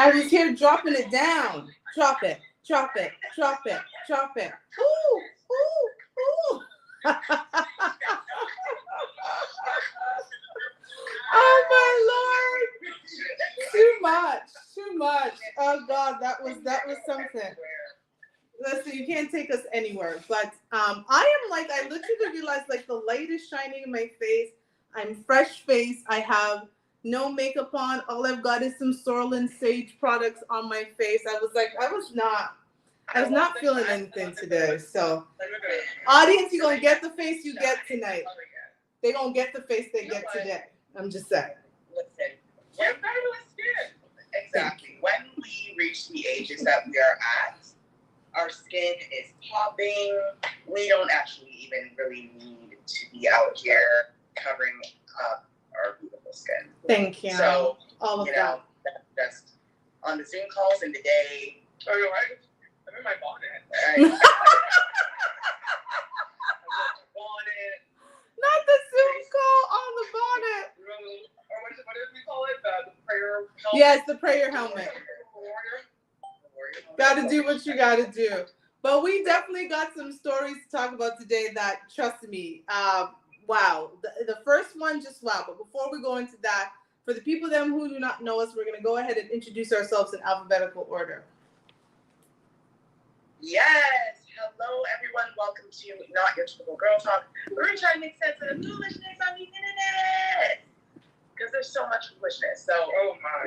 I was here dropping it down. Drop it, drop it, drop it, drop it. Ooh, ooh, ooh. Oh my Lord! Too much, too much. Oh God, that was something. Listen, you can't take us anywhere. But I am like, I literally realized like the light is shining in my face. I'm fresh faced. I have no makeup on. All I've got is some Sorlin Sage products on my face. I was not feeling anything today. So, audience, you're gonna get the face you get tonight. They're gonna get the face they get today. I'm just saying. Listen, we're fabulous skin. Exactly. When we reach the ages that we are at, our skin is popping. We don't actually even really need to be out here covering up our beautiful skin. Thank you. So, all of that. Just on the Zoom calls in the day. Oh, you're right. I'm in my bonnet. Not the Zoom call on the bonnet. Or what did we call it? The prayer helmet? Yes, the prayer helmet. Got to do what you got to do. But we definitely got some stories to talk about today that, trust me, wow. The first one, just wow. But before we go into that, for the people them who do not know us, we're going to go ahead and introduce ourselves in alphabetical order. Yes. Hello, everyone. Welcome to Not Your Typical Girl Talk. We're trying to make sense of the foolishness on the internet. Because there's so much foolishness. So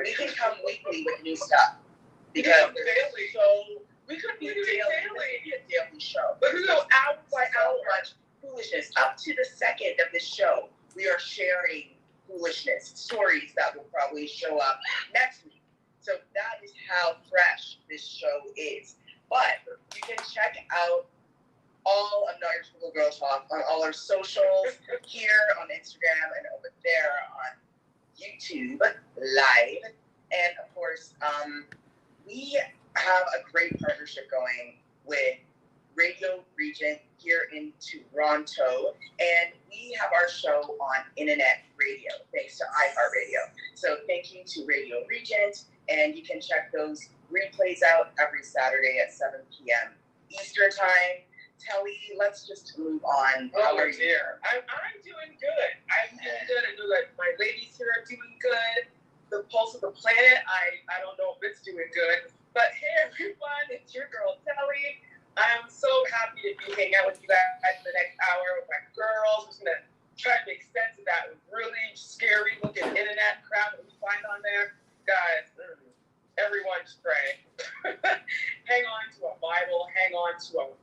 we can come weekly with new stuff. Because we could be a daily show. But we go out by so much foolishness. Up to the second of this show, we are sharing foolishness stories that will probably show up next week. So that is how fresh this show is. But you can check out all of Not Your Typical Girl Talk on all our socials, here on Instagram and over there on YouTube Live. And of course, we have a great partnership going with Radio Regent here in Toronto. And we have our show on Innanet Radio, thanks to iHeartRadio. So thank you to Radio Regent. And you can check those replays out every Saturday at 7 p.m. Eastern Time. Telly, let's just move on. How are you? I'm doing good. I'm doing good. I know that my ladies here are doing good. The pulse of the planet, I don't know if it's doing good. But hey, everyone, it's your girl, Telly. I'm so happy to be hanging out with you guys for the next hour with my girls. I'm just going to try to make sense of that really scary looking internet crap that we find on there. Guys, everyone just pray. Hang on to a Bible. Hang on to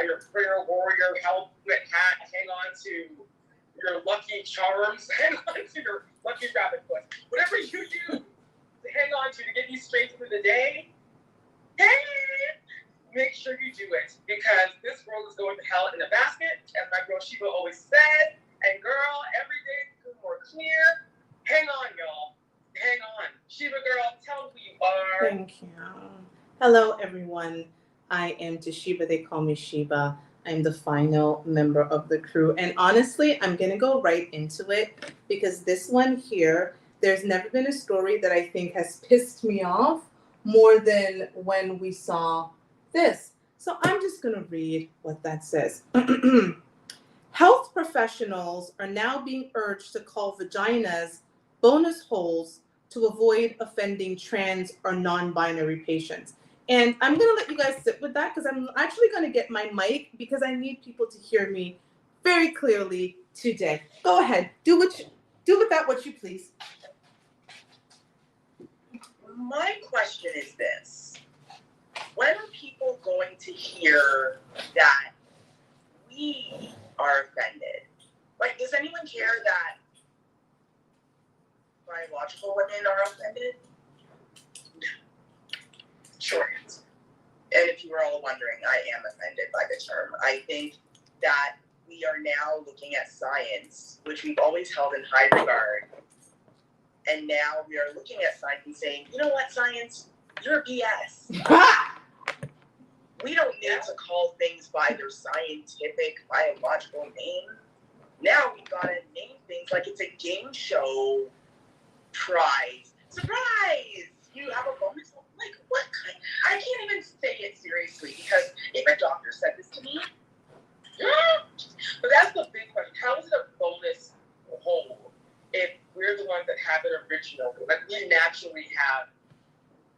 your prayer warrior helmet hat. Hang on to your Lucky Charms. Hang on to your Lucky Rabbit foot. Whatever you do, hang on to get you straight through the day. Hey, make sure you do it because this world is going to hell in a basket, as my girl Sheba always said. And girl, every day is more clear. Hang on, y'all. Hang on. Sheba girl, tell who you are. Thank you. Hello, everyone. I am Toshiba. They call me Sheba. I'm the final member of the crew. And honestly, I'm going to go right into it because this one here, there's never been a story that I think has pissed me off more than when we saw this. So I'm just going to read what that says. Health professionals are now being urged to call vaginas bonus holes to avoid offending trans or non-binary patients. And I'm going to let you guys sit with that because I'm actually going to get my mic because I need people to hear me very clearly today. Go ahead. Do with that what you please. My question is this. When are people going to hear that we are offended? Like, does anyone care that biological women are offended? Short answer. And if you were all wondering, I am offended by the term. I think that we are now looking at science, which we've always held in high regard. And now we are looking at science and saying, you know what, science? You're BS. We don't need to call things by their scientific, biological name. Now we've got to name things like it's a game show prize. Surprise! You have a bonus hole what kind? I can't even say it seriously because if a doctor said this to me, but that's the big question. How is it a bonus hole if we're the ones that have it original? Like we naturally have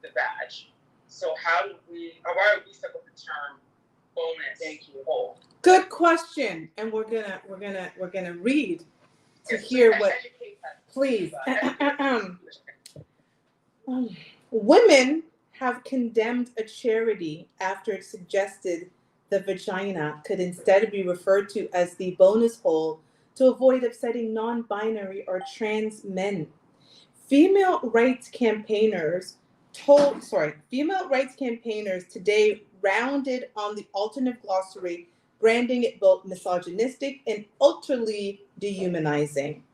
the badge. So how do we? Or why are we stuck with the term bonus hole? Good question, and we're gonna read to hear what. Please. Women have condemned a charity after it suggested the vagina could instead be referred to as the bonus hole to avoid upsetting non-binary or trans men. Female rights campaigners today rounded on the alternative glossary, branding it both misogynistic and utterly dehumanizing.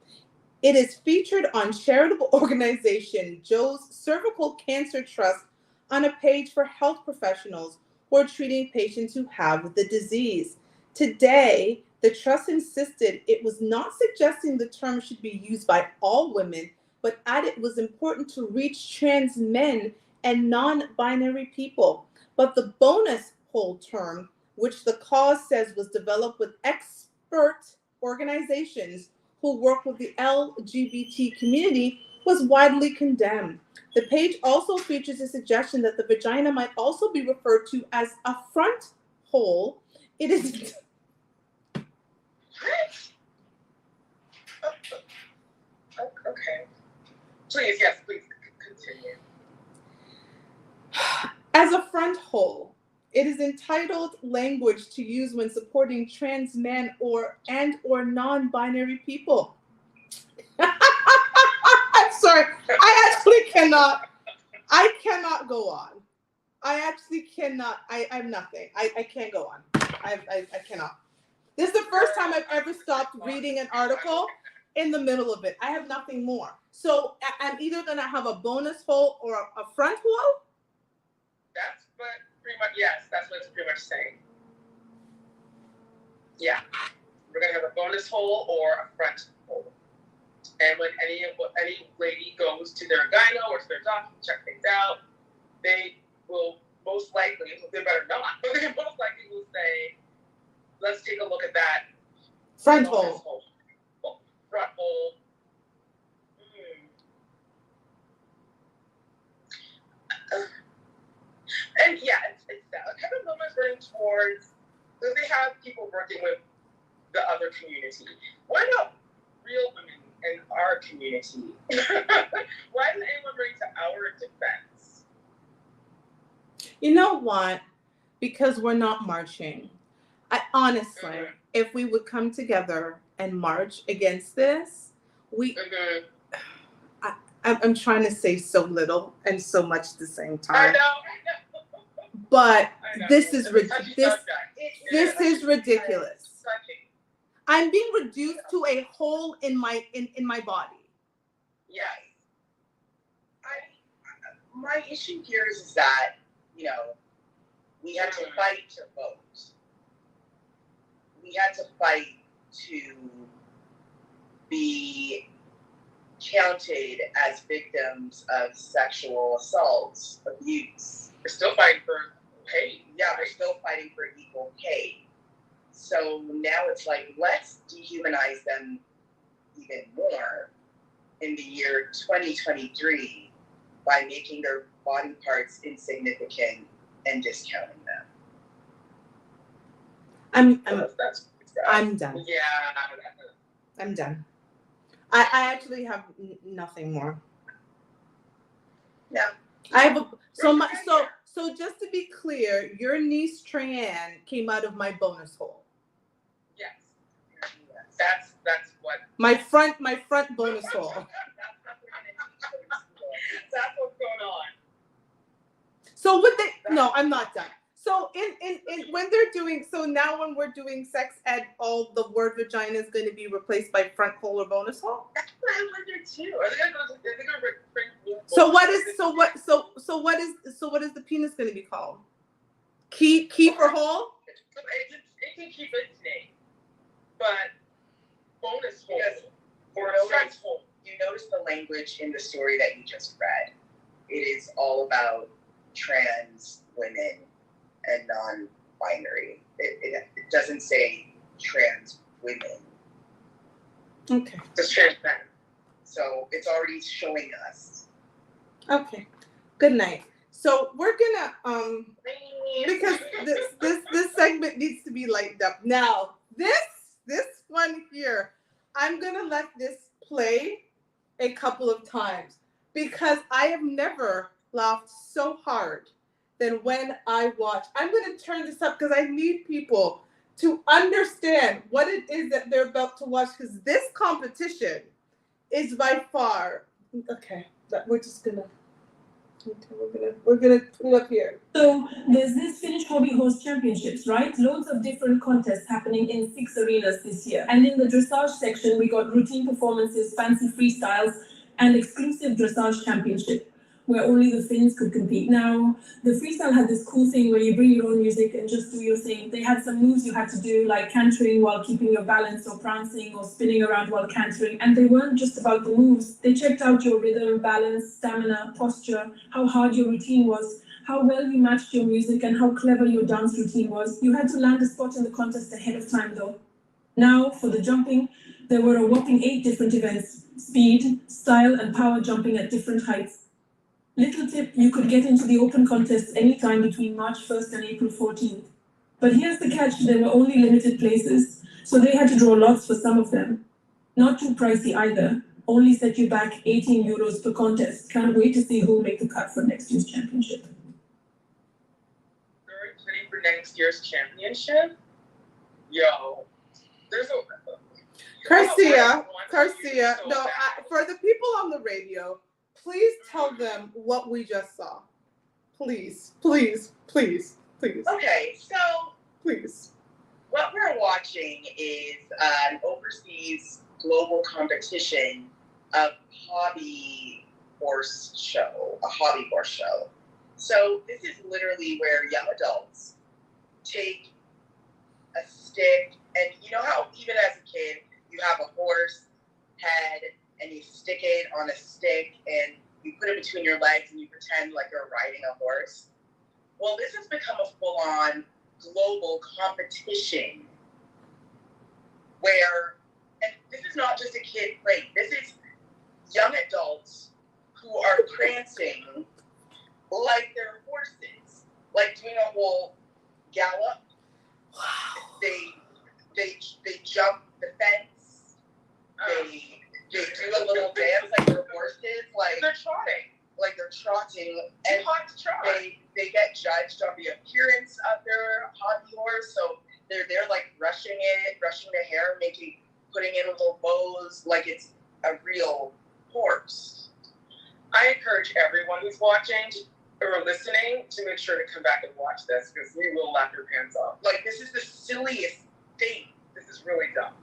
It is featured on charitable organization Joe's Cervical Cancer Trust on a page for health professionals who are treating patients who have the disease. Today, the trust insisted it was not suggesting the term should be used by all women, but added it was important to reach trans men and non-binary people. But the bonus hole term, which the cause says was developed with expert organizations who work with the LGBT community, was widely condemned. The page also features a suggestion that the vagina might also be referred to as a front hole. It is... Okay. Please continue. As a front hole. It is entitled language to use when supporting trans men or non-binary people. I'm sorry. I cannot go on. I actually cannot. I'm nothing. I can't go on. I cannot. This is the first time I've ever stopped reading an article in the middle of it. I have nothing more. So I'm either going to have a bonus hole or a front hole. That's what pretty much, yes, that's what it's pretty much saying. Yeah. We're going to have a bonus hole or a front hole. And when any lady goes to their gyno or to their doctor to check things out, they will most likely, they better not, but they most likely will say, let's take a look at that front hole. Front hole. And yeah, it's that. Kevin Miller's running towards, because they have people working with the other community. Why not real women in our community? Why isn't anyone bring to our defense? You know what? Because we're not marching. I honestly, if we would come together and march against this, I'm trying to say so little and so much at the same time. I know. But this is ridiculous. I'm being reduced to a hole in my body. Yes. My issue here is that, we had to fight to vote. We had to fight to be counted as victims of sexual assault, abuse. We're still fighting for pay. Yeah, we're still fighting for equal pay. So now it's like, let's dehumanize them even more in the year 2023 by making their body parts insignificant and discounting them. I'm done. Yeah. I'm done. I actually have nothing more. Yeah. I have so just to be clear, your niece Trianne came out of my bonus hole. Yes. That's what my front bonus hole. That's what's going on. So no, I'm not done. So in when they're doing, so now when we're doing sex ed, all the word vagina is going to be replaced by front hole or bonus hole? That's what I wonder too. Are they gonna bring so what is the penis going to be called? Key for hole? It can keep its name, but bonus hole or front hole. You notice the language in the story that you just read. It is all about trans women and non-binary. It doesn't say trans women. Okay. It's trans men. So it's already showing us. Okay. Good night. So we're gonna because this segment needs to be lightened up. Now this one here, I'm gonna let this play a couple of times because I have never laughed so hard than when I watch. I'm gonna turn this up because I need people to understand what it is that they're about to watch because this competition is by far okay. But we're just gonna. Okay, we're gonna put it up here. So there's this Finnish Hobby Horse Championships, right? Loads of different contests happening in 6 arenas this year. And in the dressage section, we got routine performances, fancy freestyles, and exclusive dressage championship, where only the Finns could compete. Now, the freestyle had this cool thing where you bring your own music and just do your thing. They had some moves you had to do, like cantering while keeping your balance, or prancing, or spinning around while cantering. And they weren't just about the moves. They checked out your rhythm, balance, stamina, posture, how hard your routine was, how well you matched your music, and how clever your dance routine was. You had to land a spot in the contest ahead of time, though. Now, for the jumping, there were a whopping 8 different events: speed, style, and power jumping at different heights. Little tip, you could get into the open contest anytime between March 1st and April 14th. But here's the catch, there were only limited places, so they had to draw lots for some of them. Not too pricey either, only set you back 18 euros per contest. Can't wait to see who'll make the cut for next year's championship. Very pretty for next year's championship? Yo, there's a... Garcia, no, for the people on the radio, please tell them what we just saw. Please. Okay, so please. What we're watching is an overseas global competition of a hobby horse show. So this is literally where young adults take a stick, and you know how even as a kid you have a horse head and you stick it on a stick and you put it between your legs and you pretend like you're riding a horse? Well, this has become a full-on global competition where, and this is not just a kid playing, this is young adults who are prancing like they're horses, like doing a whole gallop. Wow. They jump the fence. They do a little dance like they're horses, like they're trotting. And they get judged on the appearance of their hobby horse, so they're like brushing the hair, putting in little bows like it's a real horse. I encourage everyone who's watching or listening to make sure to come back and watch this, because we will laugh your pants off. Like, this is the silliest thing. This is really dumb.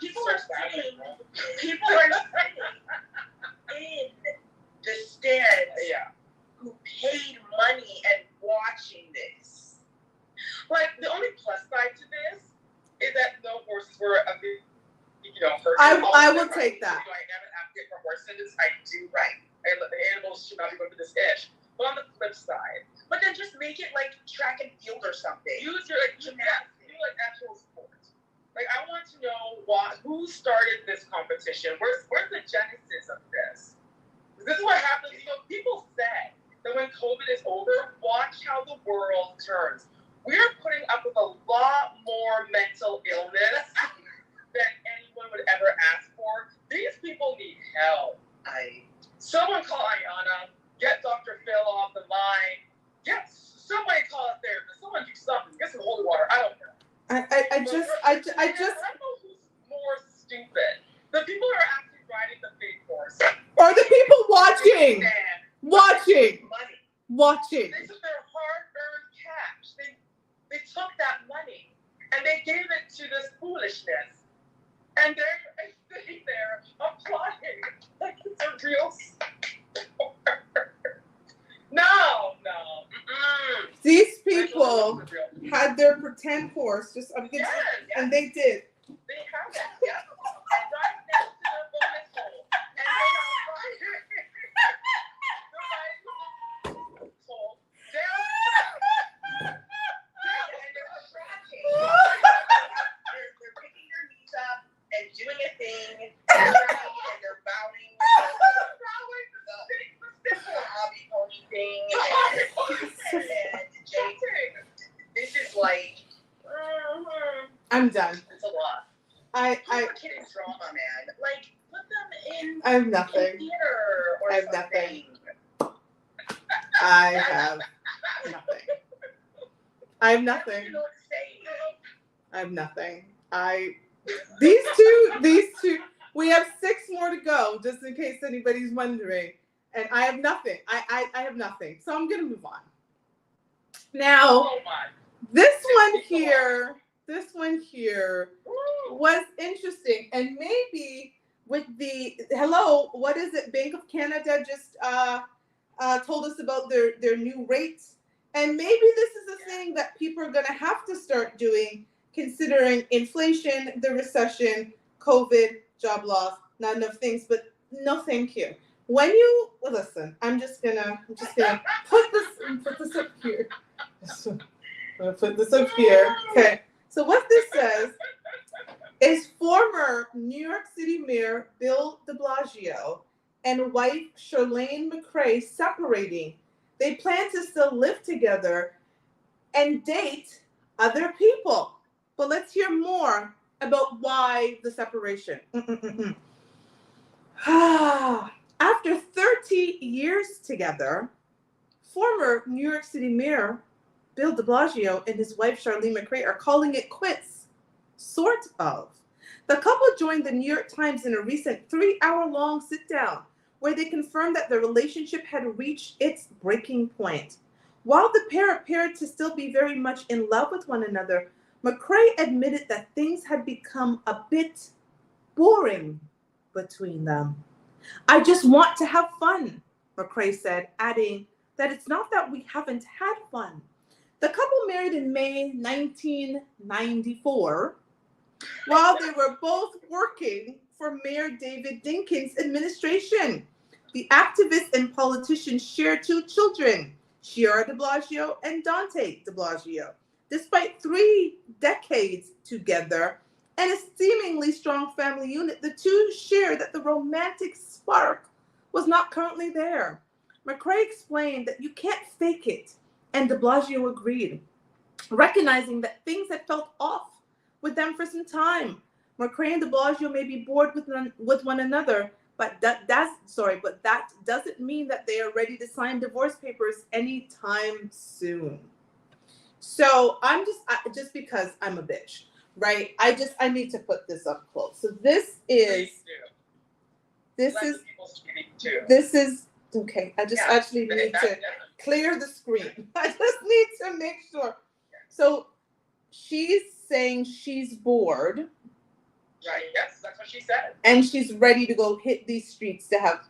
People are sitting in the stands who paid money and watching this. Like, the only plus side to this is that no horses were hurt. I will take that. Do I have an advocate for horses? I do, right. And the animals should not be going to this ish. But on the flip side, but then just make it like track and field or something. Use your gymnastics. Do like actual sports. Like, I want to know who started this competition. Where's the genesis of this? This is what happens. People say that when COVID is over, watch how the world turns. We are putting up with a lot more mental illness than anyone would ever ask for. These people need help. Someone call Ayana. Get Dr. Phil off the line. Somebody call a therapist. Someone do something. Get some holy water. I don't know. I just. I don't know who's more stupid. The people who are actually riding the fake horse, or the people watching. Watching. This is their hard-earned cash. They took that money and they gave it to this foolishness, and they're sitting there applauding like it's a real sport. No. These people had their pretend horse, and they did. They have that, yeah. And right next to the bonus hole. And they are riding. dancing and Jay. This is like, I'm done. it's a lot. I Kid in drama, man. Like, put them in I have nothing. theater or I have something. I have nothing. I have nothing. You know what to say. I have nothing. These two, we have 6 more to go, just in case anybody's wondering. And I have nothing. I have nothing. So I'm gonna move on. Now, Oh my. this one here was interesting. And maybe with the what is it? Bank of Canada just told us about their new rates. And maybe this is a thing that people are gonna have to start doing, considering inflation, the recession, COVID, job loss, not enough things, but no thank you. When you listen, I'm just gonna put this up here. I'm gonna put this up here. Okay. So what this says is former New York City Mayor Bill de Blasio and wife Charlene McCray separating. They plan to still live together and date other people. But let's hear more about why the separation. After 30 years together, former New York City Mayor Bill de Blasio and his wife Charlene McCray are calling it quits, sort of. The couple joined the New York Times in a recent 3-hour-long sit-down where they confirmed that the relationship had reached its breaking point. While the pair appeared to still be very much in love with one another, McCray admitted that things had become a bit boring between them. I just want to have fun, McCray said, adding that it's not that we haven't had fun. The couple married in May 1994 while they were both working for Mayor David Dinkins' administration. The activist and politician share 2 children, Chiara de Blasio and Dante de Blasio. Despite 3 decades together and a seemingly strong family unit, the two share that the romantic spark was not currently there. McCray explained that you can't fake it, and de Blasio agreed, recognizing that things had felt off with them for some time. McCray and de Blasio may be bored with one another, but that doesn't mean that they are ready to sign divorce papers anytime soon. So I'm just because I'm a bitch, right? I need to put this up close. So this is okay. I just actually need to clear the screen. I just need to make sure. So she's saying she's bored. Right, yes, that's what she said. And she's ready to go hit these streets to have.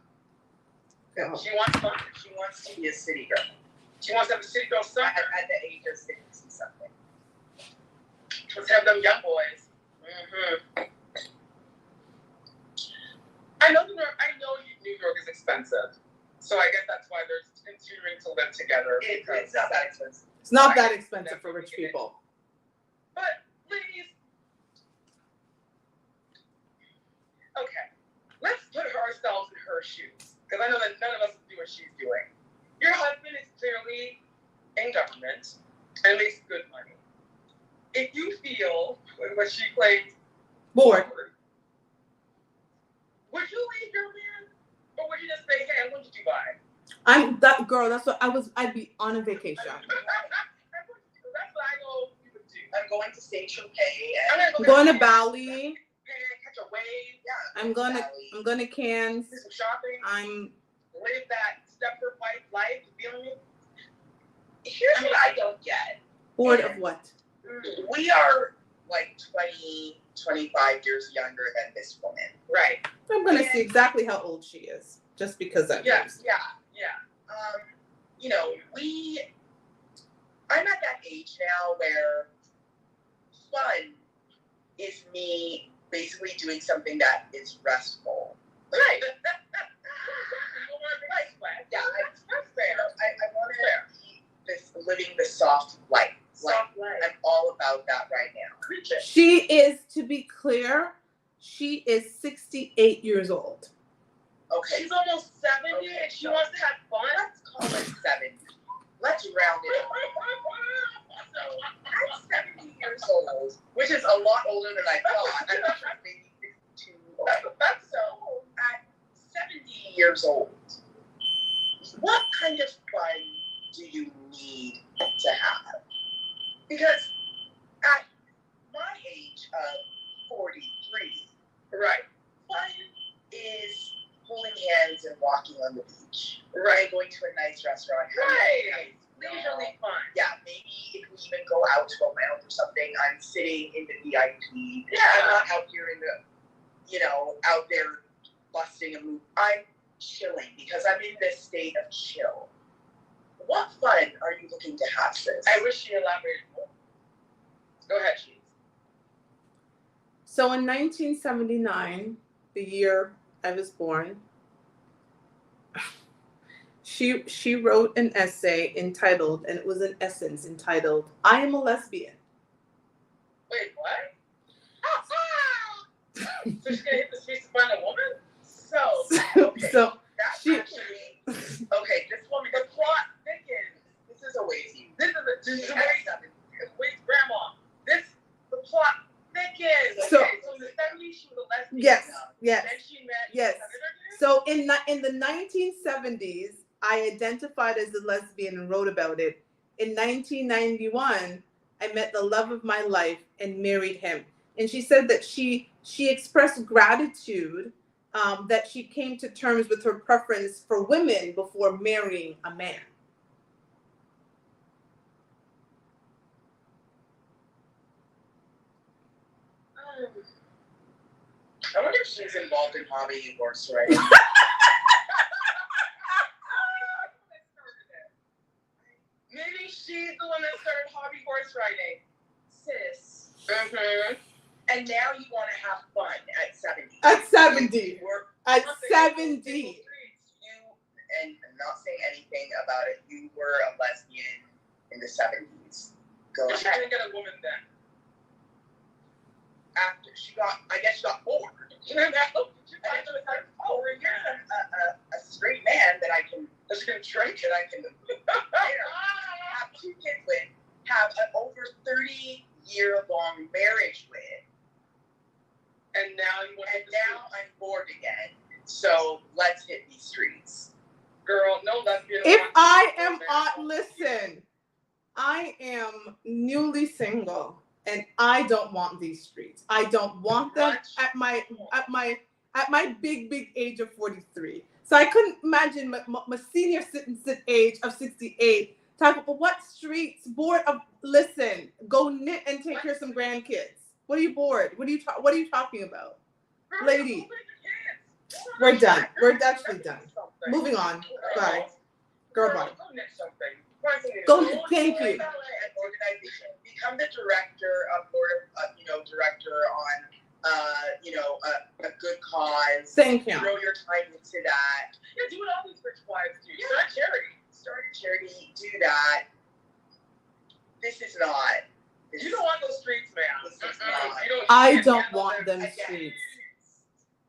She wants fun. She wants to be a city girl. She wants to have a city girl son at the age of 60-something. Let's have them young boys. Mm-hmm. I know New York is expensive, so I guess that's why they're continuing to live together. It's not that expensive. It's not that expensive for rich people. But ladies, okay, let's put ourselves in her shoes, because I know that none of us do what she's doing. Your husband is clearly in government and makes good money. If you feel what she claims bored, would you leave your man, or would you just say, "Hey, I'm going to Dubai"? I'm that girl. That's what I was. I'd be on a vacation. That's what I go do. I'm going to Saint Tropez. I'm going to Bali. Catch a wave. Yeah. I'm going to Cannes. Do some shopping. I'm live that Stepford wife life. You feel me? Here's what I don't get. Bored of what? We are like 20, 25 years younger than this woman. Right. I'm going to see exactly how old she is, just because I'm Yeah. You know, I'm at that age now where fun is me basically doing something that is restful. Right. Yeah, that's fair. I want to be living the soft life. I'm all about that right now. She is, to be clear, she is 68 years old. Okay. She's almost 70 and she wants to have fun. Let's call it 70. Let's round it up. So at 70 years old, which is a lot older than I thought. I thought she was maybe 62. So at 70 years old, what kind of fun do you need to have? Because at my age of 43, right, fun is holding hands and walking on the beach, right, going to a nice restaurant, right, leisurely fun. Yeah, maybe if we even go out to a lounge or something, I'm sitting in the VIP. Yeah, I'm not out here in the, out there busting a move. I'm chilling because I'm in this state of chill. What fun are you looking to have, sis? I wish she elaborated more. Go ahead, Cheese. So in 1979, the year I was born, she wrote an essay entitled, and it was in essence entitled, "I Am a Lesbian." Wait, what? So she's gonna hit the streets to find a woman? Okay. So That's she actually okay. This woman, the plot thickens. This is a wazy. This is a wazy. Wait, Grandma. The plot thickens. So- Okay, so in the 70s she was a lesbian. Yes, now. yes, Then she met yes. Senator. So in the 1970s, I identified as a lesbian and wrote about it. In 1991, I met the love of my life and married him. And she said that she expressed gratitude that she came to terms with her preference for women before marrying a man. I wonder if she's involved in hobby horse riding. Maybe she's the one that started hobby horse riding. Sis. Mm-hmm. And now you want to have fun at 70. At 70. At 70. You, and I'm not saying anything about it, you were a lesbian in the 70s. Go ahead. She didn't get a woman then. After I guess she got bored. She got bored. A straight man that I can drink and I can have 2 kids with, have an over 30-year-long marriage with, and now I'm bored again. So let's hit these streets, girl. No lesbian. If I am listen, I am newly single. And I don't want these streets. I don't want them at my big age of 43. So I couldn't imagine my senior citizen age of 68 talking about what streets, bored of. Listen, go knit and take care of some grandkids. What are you bored? What are you talking about, lady? We're done. We're actually done. Moving on. Bye. Girl, bye. Go. Thank you. Organization. Become the director of director on a good cause. Thank you. Throw your time into that. Yeah, do what all these rich wives do. Yeah. Start a charity. Do that. This is not. You don't want those streets, man. This is not. I don't want them streets.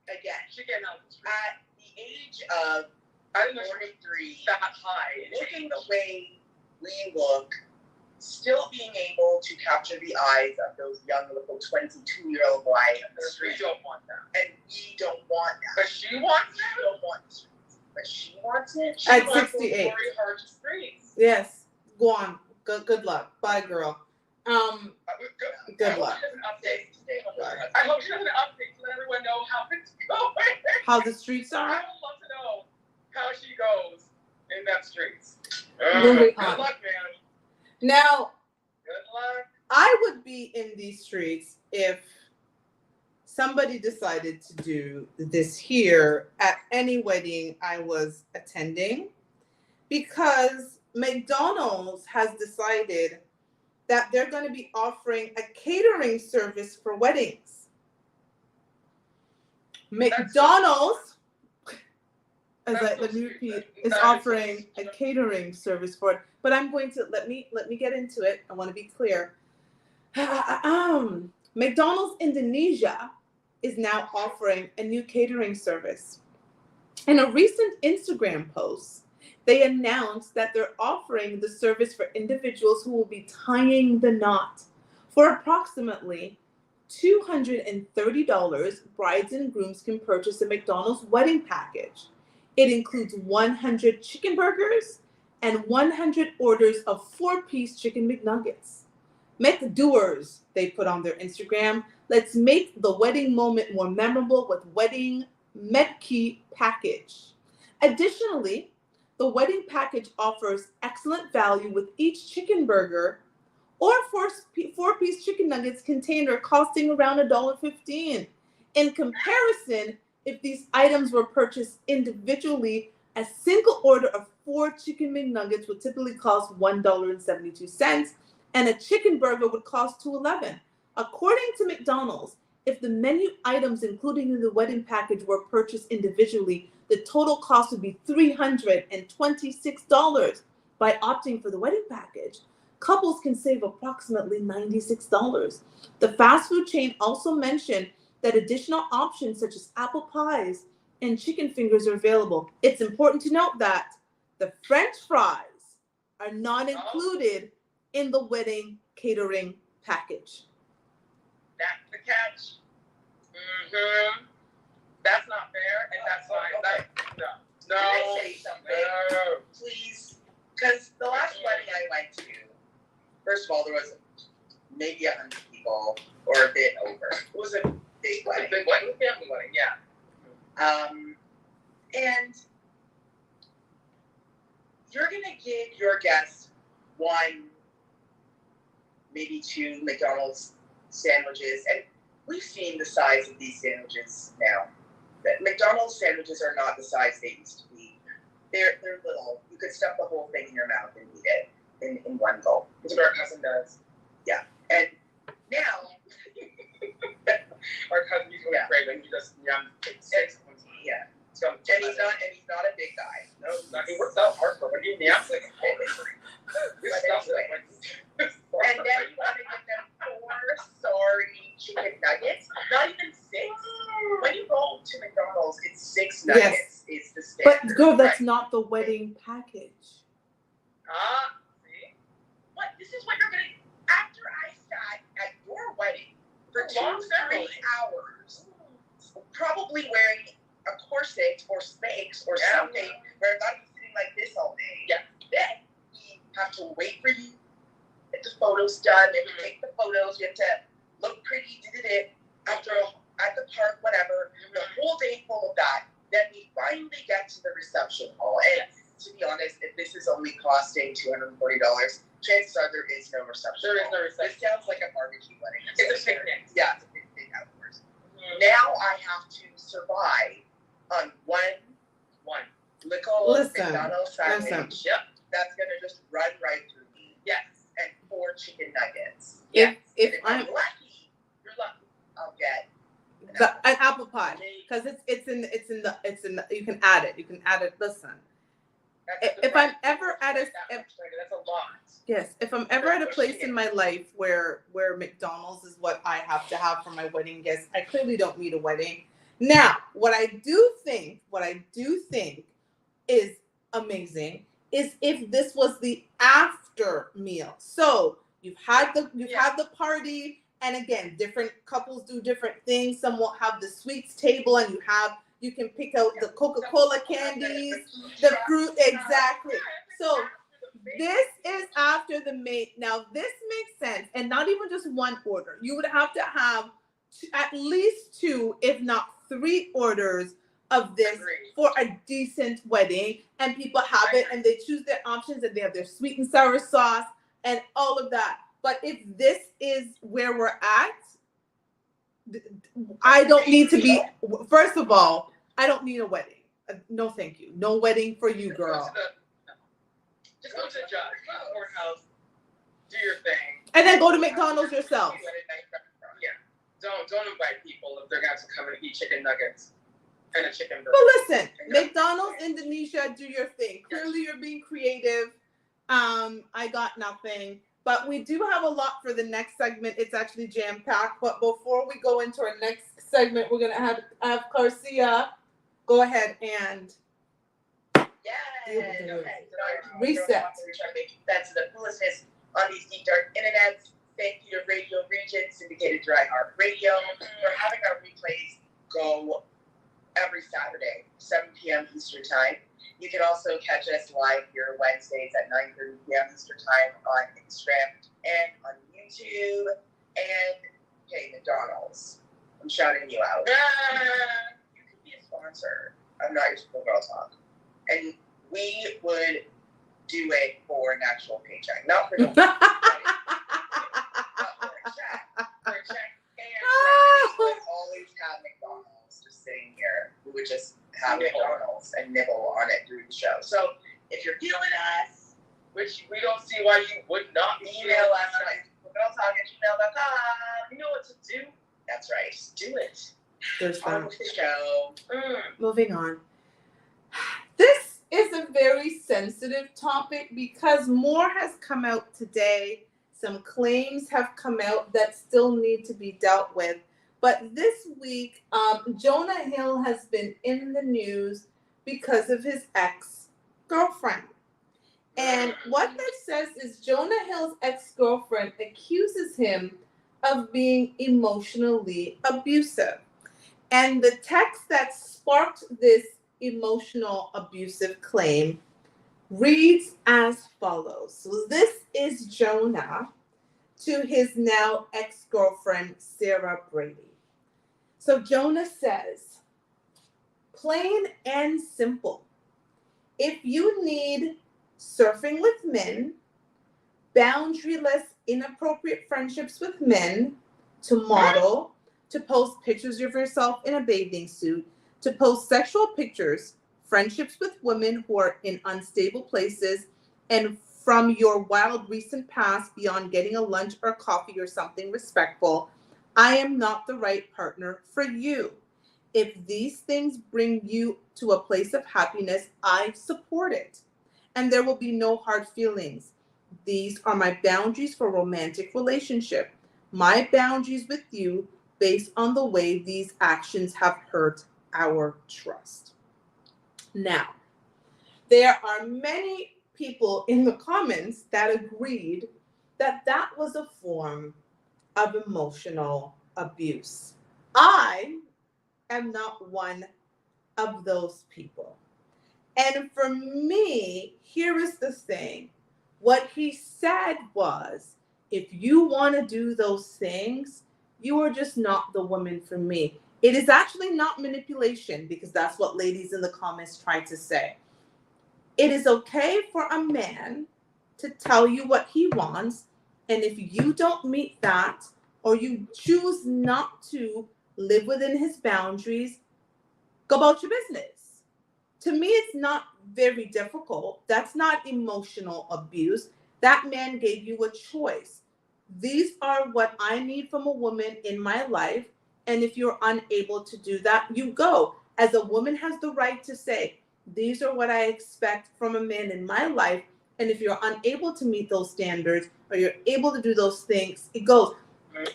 Again, at the age of 43, that high, looking the way we look, still being able to capture the eyes of those young little 22-year-old boys on the street. We don't want that. And we don't want that. But she wants it. We don't want the streets. But she wants it. She At wants 68. those very hard streets. Yes. Go on. Good luck. Bye, girl. Good luck. I hope she doesn't update to let everyone know how it's going. How the streets I are? would love to know how she goes in that streets. Moving Good on. luck, man. Now, Good luck. I would be in these streets if somebody decided to do this here at any wedding I was attending, because McDonald's has decided that they're going to be offering a catering service for weddings. McDonald's, let me repeat, is offering a catering service for it. But I'm going to let me get into it. I want to be clear. McDonald's Indonesia is now offering a new catering service. In a recent Instagram post, They announced that they're offering the service for individuals who will be tying the knot. For approximately $230, brides and grooms can purchase a McDonald's wedding package. It includes 100 chicken burgers and 100 orders of 4-piece chicken McNuggets. McDoers, they put on their Instagram. Let's make the wedding moment more memorable with Wedding Medkey Package. Additionally, the wedding package offers excellent value with each chicken burger or 4-piece chicken nuggets container costing around $1.15. In comparison, if these items were purchased individually, a single order of 4 chicken McNuggets would typically cost $1.72, and a chicken burger would cost $2.11. According to McDonald's, if the menu items included in the wedding package were purchased individually, the total cost would be $326. By opting for the wedding package, couples can save approximately $96. The fast food chain also mentioned that additional options such as apple pies and chicken fingers are available. It's important to note that the French fries are not included in the wedding catering package. That's the catch. Mm-hmm. That's not fair, and that's fine. No. Can I say something? No. Please. Because the last wedding I went to, first of all, there was maybe 100 people or a bit over. It was a big wedding. Big wedding, family wedding, yeah. And you're gonna give your guests 1, maybe 2 McDonald's sandwiches, and we've seen the size of these sandwiches now. That McDonald's sandwiches are not the size they used to be. They're little. You could stuff the whole thing in your mouth and eat it in one gulp. That's what our cousin does. Yeah, and now our cousin used to be craving. He just six. Yeah. So, and he's not a big guy. No, he works out hard for it. He naps it. And then you want to give them 4 sorry chicken nuggets, not even 6. When you go to McDonald's, it's 6 nuggets. Yes. It's the standard. But girl, that's right? not the wedding package. See? What? This is what you're gonna. After I sat at your wedding for 2-3 hours, probably wearing a corset or Spanx or something, where I'm not even sitting like this all day. Yeah. Then we have to wait for you. Get the photos done. We have to take the photos. We have to look pretty. After at the park, whatever. The whole day full of that. Then we finally get to the reception hall. And to be honest, if this is only costing $240, chances are there is no reception. There is no reception. This sounds like a barbecue wedding. It's a picnic. Yeah, it's a picnic outdoors. Now I have to survive on one little McDonald's sandwich. Yep. That's gonna just run right through me. Yes. And 4 chicken nuggets. If I'm lucky, you're lucky. I'll get an apple pie, because it's in the you can add it. Listen, if I'm ever at that's a lot. Yes, if I'm ever at a place in my life where McDonald's is what I have to have for my wedding guests, I clearly don't need a wedding. Now, what I do think is amazing is if this was the after meal. So you've had the party, and again, different couples do different things. Some will have the sweets table, and you can pick out the Coca-Cola candies, the fruit, exactly. So this is after the main. Now this makes sense, and not even just 1 order. You would have to have at least 2, if not 3 orders of this for a decent wedding, and people have it and they choose their options, and they have their sweet and sour sauce and all of that. But if this is where we're at, I don't need to be. First of all, I don't need a wedding. No, thank you. No wedding for you, girl. Just go to the judge, go to the courthouse, do your thing, and then go to McDonald's yourself. Yeah. Don't invite people if they're going to come and eat chicken nuggets and a chicken burger. But listen, McDonald's Indonesia, do your thing. Clearly, you're being creative. I got nothing. But we do have a lot for the next segment. It's actually jam-packed. But before we go into our next segment, we're going to have Garcia go ahead and... Yes. Okay. So Reset. we're trying to make sense of the foolishness on these deep dark internets. Thank you to Radio Region, syndicated dry art radio, for having our replays go every Saturday, 7 p.m. Eastern Time. You can also catch us live here Wednesdays at 9:30 p.m. Eastern Time on Instagram and on YouTube. And, hey, McDonald's, I'm shouting you out. You could be a sponsor of Not Your Typical Girl Talk. And we would do it for an actual paycheck. Not for the not for a check. For a check. And we would always have McDonald's just sitting here. We would just have McDonald's and nibble on it through the show. So if you're feeling us, which we don't see why you would not email us at girltalk@gmail.com. You know what to do. That's right. Do it. There's On that. with the show. Moving on. This is a very sensitive topic because more has come out today. Some claims have come out that still need to be dealt with. But this week, Jonah Hill has been in the news because of his ex-girlfriend. And what that says is Jonah Hill's ex-girlfriend accuses him of being emotionally abusive. And the text that sparked this emotional abusive claim reads as follows. So this is Jonah to his now ex-girlfriend, Sarah Brady. So Jonah says, plain and simple, if you need surfing with men, boundaryless, inappropriate friendships with men, to model, to post pictures of yourself in a bathing suit, to post sexual pictures, friendships with women who are in unstable places, and from your wild recent past beyond getting a lunch or coffee or something respectful, I am not the right partner for you. If these things bring you to a place of happiness, I support it. And there will be no hard feelings. These are my boundaries for romantic relationship. My boundaries with you based on the way these actions have hurt our trust. Now, there are many people in the comments that agreed that that was a form of emotional abuse. I am not one of those people. And for me, here is the thing. What he said was, if you want to do those things, you are just not the woman for me. It is actually not manipulation, because that's what ladies in the comments tried to say. It is okay for a man to tell you what he wants, and if you don't meet that, or you choose not to live within his boundaries, go about your business. To me, it's not very difficult. That's not emotional abuse. That man gave you a choice. These are what I need from a woman in my life. And if you're unable to do that, you go. As a woman has the right to say, these are what I expect from a man in my life. And if you're unable to meet those standards or you're able to do those things, it goes.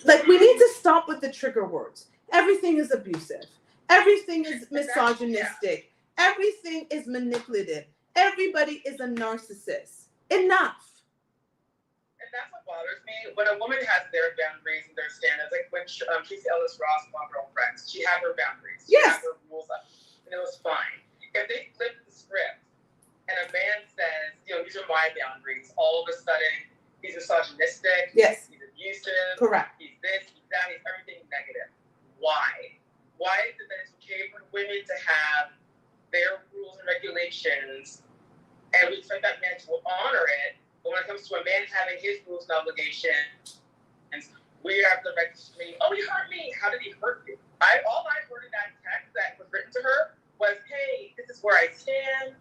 Like, we need to stop with the trigger words. Everything is abusive. Everything is misogynistic. Everything is manipulative. Everybody is a narcissist. Enough. And that's what bothers me. When a woman has their boundaries and their standards, like when Tracy Ellis Ross, one girlfriend, she had her boundaries. She had her rules up. And it was fine. If they flip the script and a man says, these are my boundaries, all of a sudden he's misogynistic. Yes. He's abusive. Correct. He's this, he's that, he's everything negative. Why? Why is it that it's okay for women to have their rules and regulations and we expect that man to honor it, but when it comes to a man having his rules and obligations, we have the right to scream, oh, he hurt me. How did he hurt you? All I heard in that text that was written to her was, hey, this is where I stand.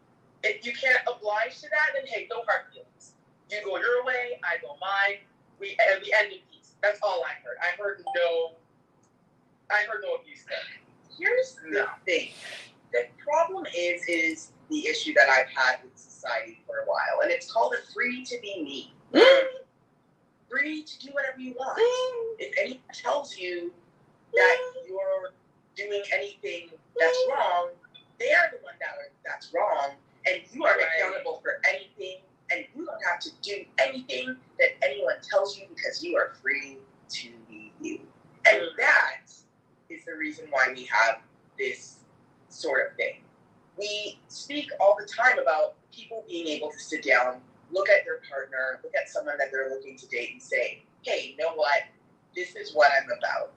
If you can't oblige to that, then hey, no hard feelings. You go your way, I go mine. We end in peace. That's all I heard. I heard no abuse there. Here's the thing. The problem is the issue that I've had with society for a while, and it's called a free to be me. Free to do whatever you want. If anyone tells you that you're doing anything that's wrong, they're the one that's wrong, and you are accountable for anything, and you don't have to do anything that anyone tells you because you are free to be you. And that is the reason why we have this sort of thing. We speak all the time about people being able to sit down, look at their partner, look at someone that they're looking to date and say, hey, you know what? This is what I'm about.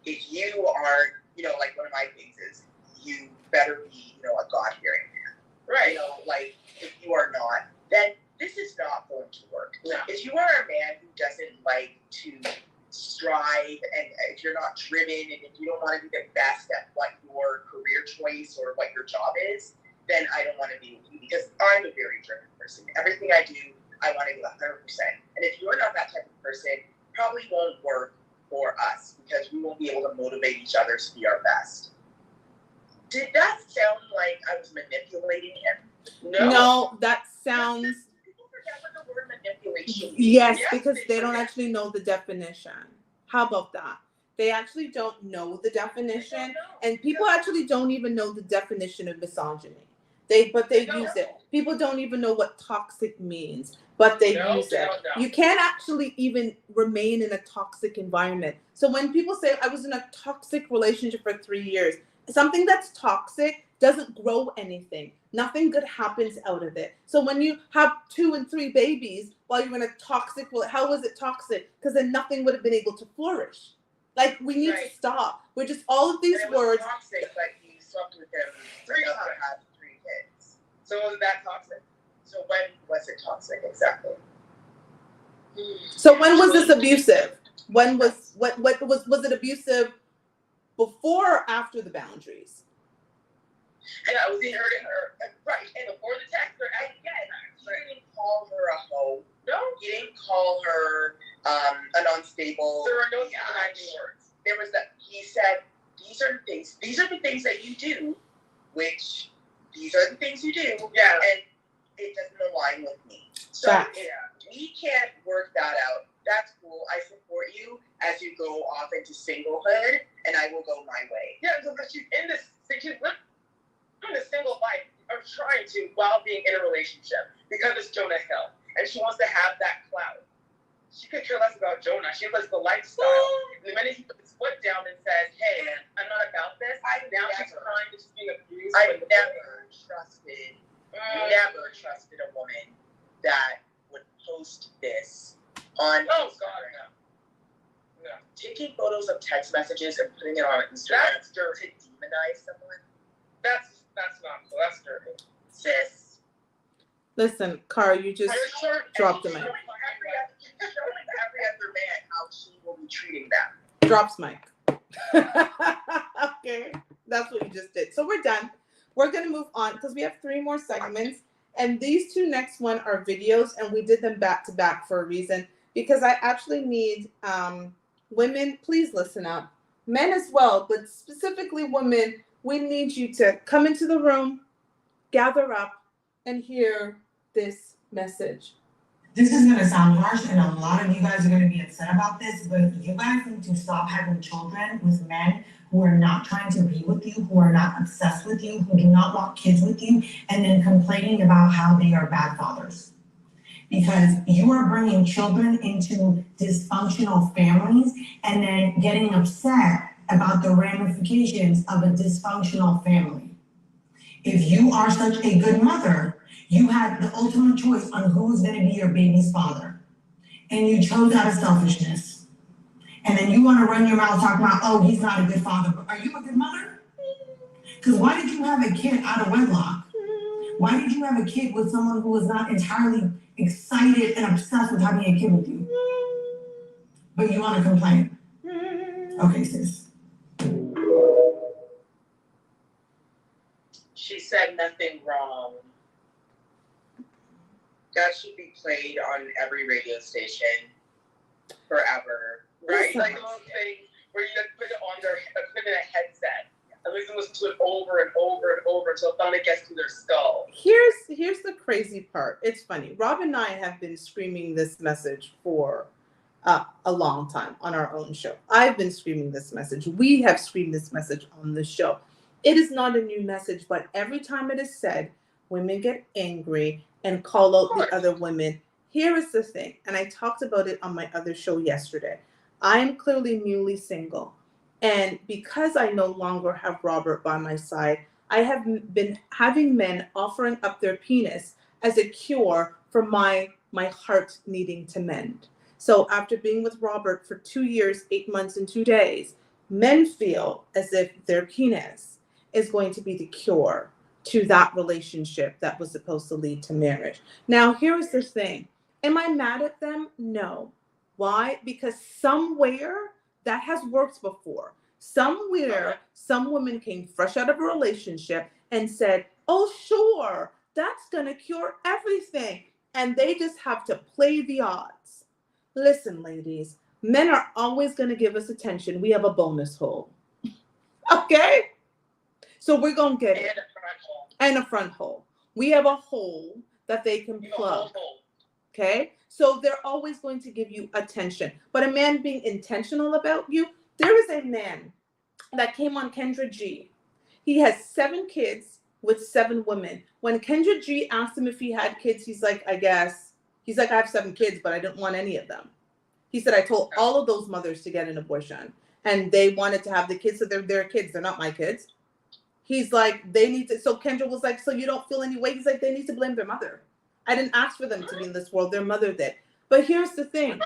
If you are, like one of my things is, you better be, a God-fearing man. Right. Like, if you are not, then this is not going to work. No. If you are a man who doesn't like to strive, and if you're not driven, and if you don't want to be the best at what your career choice or what your job is, then I don't want to be with you, because I'm a very driven person. Everything I do, I want to do 100%. And if you're not that type of person, probably won't work for us, because we won't be able to motivate each other to be our best. Did that sound like I was manipulating him? No, that sounds. People forget what the word manipulation means. Yes, because they don't actually know the definition. How about that? They actually don't know the definition, and people actually don't even know the definition of misogyny. They use it. People don't even know what toxic means, but they use it. You can't actually even remain in a toxic environment. So when people say, I was in a toxic relationship for 3 years, something that's toxic doesn't grow anything. Nothing good happens out of it. So when you have 2 and 3 babies while you're in a toxic, how was it toxic? Because then nothing would have been able to flourish. Like, we need to stop. We're just all of these words. Toxic, but you slept with him 3 times. Had 3 kids. So was that toxic? So when was it toxic exactly? So when was this abusive? When was was it abusive? Before or after the boundaries? And I was hurting her, right? And before the text, again, you didn't call her a hoe. No, you didn't call her an unstable. There were no words. There was that. He said, "These are the things. These are the things that you do. Which these are the things you do. Yeah, and it doesn't align with me. So if we can't work that out, that's cool. I support you as you go off into singlehood, and I will go my way. Yeah, because she's in this. She's living a single life, or trying to, while being in a relationship, because it's Jonah Hill, and she wants to have that clout. She could care less about Jonah. She lives the lifestyle. And the minute he puts his foot down and says, "Hey, I'm not about this," she's crying that she's being abused. I never trusted a woman that would post this on Instagram. No. Taking photos of text messages and putting it on Instagram to demonize someone. That's not cool. That's dirty. Sis. Listen, Cara, you just dropped the mic. Showing every other man how she will be treating them. Drops mic. Okay, that's what you just did. So we're done. We're going to move on because we have 3 more segments. And these 2 next one are videos, and we did them back to back for a reason, because I actually need women, please listen up. Men as well, but specifically women, we need you to come into the room, gather up, and hear this message. This is going to sound harsh, and a lot of you guys are going to be upset about this, but you guys need to stop having children with men who are not trying to be with you, who are not obsessed with you, who do not want kids with you, and then complaining about how they are bad fathers. Because you are bringing children into dysfunctional families and then getting upset about the ramifications of a dysfunctional family. If you are such a good mother, you had the ultimate choice on who was going to be your baby's father. And you chose out of selfishness. And then you want to run your mouth talking about, oh, he's not a good father. But are you a good mother? Because why did you have a kid out of wedlock? Why did you have a kid with someone who was not entirely excited and obsessed with having a kid with you? But you want to complain. Okay, sis. She said nothing wrong. That should be played on every radio station forever, right? Like a little thing where you put it on put it in a headset, and listen to it over and over and over until it finally gets to their skull. Here's the crazy part. It's funny. Rob and I have been screaming this message for a long time on our own show. I've been screaming this message. We have screamed this message on the show. It is not a new message, but every time it is said, women get angry and call out the other women. Here is the thing, and I talked about it on my other show yesterday. I am clearly newly single, and because I no longer have Robert by my side, I have been having men offering up their penis as a cure for my heart needing to mend. So after being with Robert for 2 years, 8 months, and 2 days, men feel as if their penis is going to be the cure to that relationship that was supposed to lead to marriage. Now, here's the thing. Am I mad at them? No. Why? Because somewhere that has worked before. Somewhere, some woman came fresh out of a relationship and said, oh, sure, that's going to cure everything. And they just have to play the odds. Listen, ladies, men are always going to give us attention. We have a bonus hole. Okay? So we're going to get it. And a front hole. We have a hole that they can plug. Okay? So they're always going to give you attention. But a man being intentional about you, there is a man that came on Kendra G. He has 7 kids with 7 women. When Kendra G asked him if he had kids, he's like, I guess. He's like, I have 7 kids, but I didn't want any of them. He said, I told all of those mothers to get an abortion. And they wanted to have the kids, so they're their kids. They're not my kids. He's like, they need to. So Kendra was like, so you don't feel any way? He's like, they need to blame their mother. I didn't ask for them to be in this world. Their mother did. But here's the thing.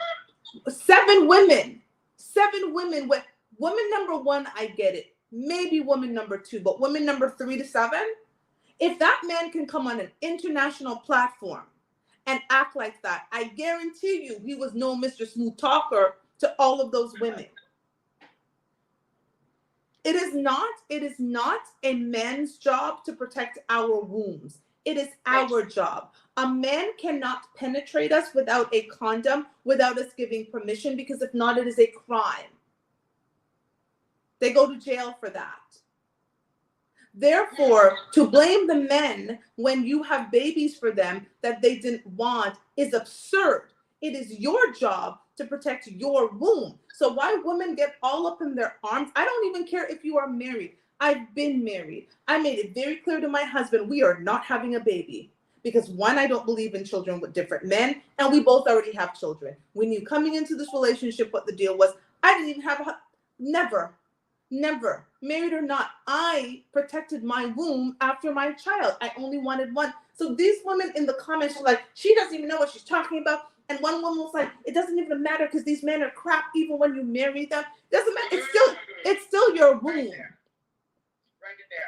7 women. 7 women. With woman number 1, I get it. Maybe woman number 2. But woman number 3 to 7? If that man can come on an international platform and act like that, I guarantee you he was no Mr. Smooth Talker to all of those women. It is not a man's job to protect our wombs. It is our job. A man cannot penetrate us without a condom, without us giving permission, because if not, it is a crime. They go to jail for that. Therefore, to blame the men when you have babies for them that they didn't want is absurd. It is your job to protect your womb. So why women get all up in their arms? I don't even care if you are married. I've been married. I made it very clear to my husband, we are not having a baby. Because 1, I don't believe in children with different men, and we both already have children. We knew coming into this relationship what the deal was. I didn't even have never, married or not, I protected my womb after my child. I only wanted 1. So these women in the comments were like, she doesn't even know what she's talking about. And one woman was like, it doesn't even matter because these men are crap even when you marry them. Doesn't matter. It's still your womb. Right there.